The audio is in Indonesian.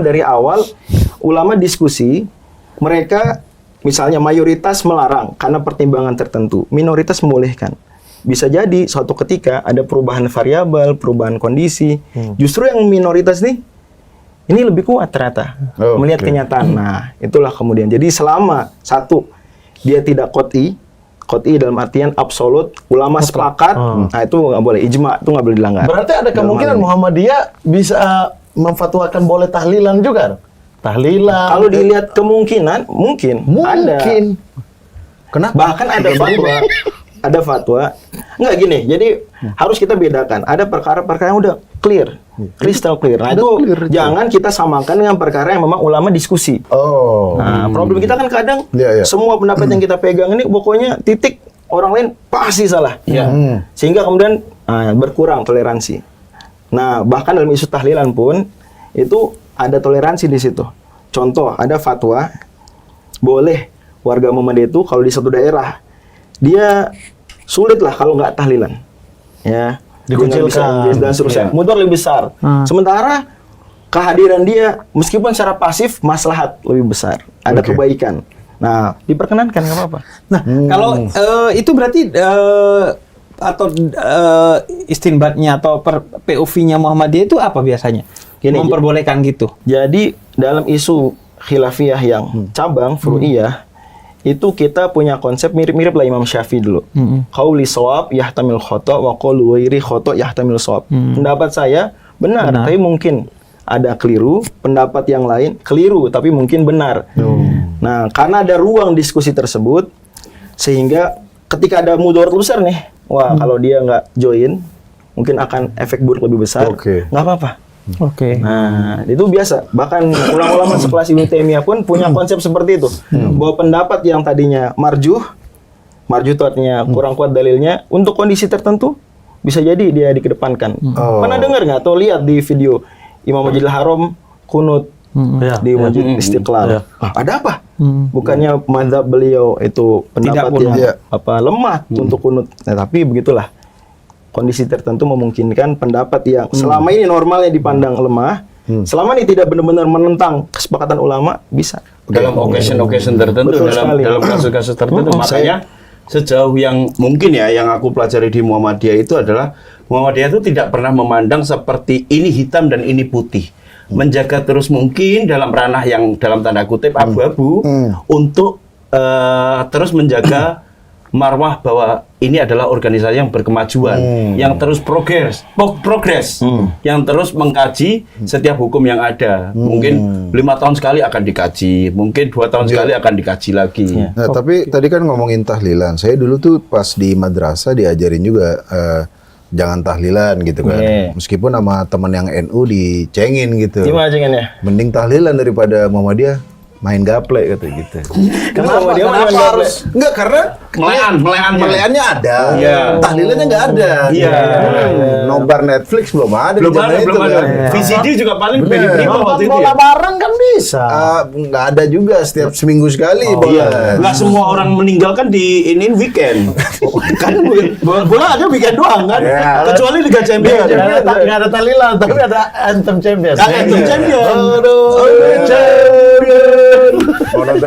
Dari awal ulama diskusi, mereka misalnya mayoritas melarang karena pertimbangan tertentu, minoritas membolehkan. Bisa jadi suatu ketika ada perubahan variabel, perubahan kondisi. Justru yang minoritas nih ini lebih kuat ternyata melihat kenyataan. Nah, itulah kemudian. Jadi selama satu dia tidak qot'i dalam artian absolut, ulama sepakat, nah itu nggak boleh, ijma itu nggak boleh dilanggar. Berarti ada kemungkinan Muhammadiyah bisa memfatwakan boleh tahlilan juga? Tahlilan. Kalau dilihat kemungkinan, mungkin. Ada. Kenapa? Bahkan ada fatwa. Enggak gini, jadi harus kita bedakan. Ada perkara-perkara yang udah clear, crystal clear. Nah, itu jangan kita samakan dengan perkara yang memang ulama diskusi. Nah, problem kita kan kadang semua pendapat yang kita pegang ini pokoknya titik, orang lain pasti salah. Sehingga kemudian berkurang toleransi. Nah, bahkan dalam isu tahlilan pun itu ada toleransi di situ. Contoh, ada fatwa boleh warga Muhammadiyah itu kalau di satu daerah dia sulit lah kalau nggak tahlilan, ya, dikucilkan dan seterusnya, mudor lebih besar. Sementara kehadiran dia meskipun secara pasif maslahat lebih besar, ada kebaikan. Nah, diperkenankan nggak apa-apa. Nah, kalau itu berarti atau istinbatnya atau POV-nya Muhammadiyah itu apa biasanya? Gini, memperbolehkan gitu. Jadi dalam isu khilafiyah yang cabang furu'iyah itu kita punya konsep mirip-mirip lah Imam Syafi'i dulu. Qauli shawab yahtamil khata' wa qaulu ghairi khata' yahtamil shawab. Pendapat saya benar, tapi mungkin ada keliru, pendapat yang lain keliru tapi mungkin benar. Nah, karena ada ruang diskusi tersebut sehingga ketika ada mudarat besar nih, wah kalau dia nggak join mungkin akan efek buruk lebih besar. Nggak apa-apa. Nah, itu biasa. Bahkan ulama-ulama sekelas Ibnu Taimiyah pun punya konsep seperti itu. Bahwa pendapat yang tadinya marjuh itu artinya kurang kuat dalilnya, untuk kondisi tertentu bisa jadi dia dikedepankan. Pernah dengar nggak atau lihat di video Imam Masjidil Haram kunut di Masjid Istiqlal? Ada apa? Bukannya mazhab beliau itu pendapat yang lemah untuk kunut. Nah, tapi begitulah. Kondisi tertentu memungkinkan pendapat yang selama ini normalnya dipandang lemah, selama ini tidak benar-benar menentang kesepakatan ulama, bisa. Dalam occasion tertentu, dalam kasus-kasus tertentu. Makanya sejauh yang mungkin ya, yang aku pelajari di Muhammadiyah itu adalah Muhammadiyah itu tidak pernah memandang seperti ini hitam dan ini putih. Menjaga terus mungkin dalam ranah yang dalam tanda kutip abu-abu untuk terus menjaga marwah bahwa ini adalah organisasi yang berkemajuan, yang terus progres, yang terus mengkaji setiap hukum yang ada. Mungkin 5 tahun sekali akan dikaji, mungkin 2 tahun sekali akan dikaji lagi. Nah, tapi tadi kan ngomongin tahlilan. Saya dulu tuh pas di madrasah diajarin juga jangan tahlilan gitu kan. Meskipun sama teman yang NU dicengin gitu. Gimana cengennya? Mending tahlilan daripada Muhammadiyah main gaple gitu. Kenapa dia main gaple? Enggak, karena meleannya ada. Tahlilannya enggak ada. Nobar Netflix belum ada. Belum ada. VCD juga paling beli-beli waktu itu. Bola bareng kan bisa. Enggak ada juga, setiap seminggu sekali. Enggak semua orang meninggal kan di weekend. Kan bola ada weekend doang kan. Kecuali Liga Champions. Enggak ada tahlilan, tapi ada Anthem Champions. Anthem Champions. Champion.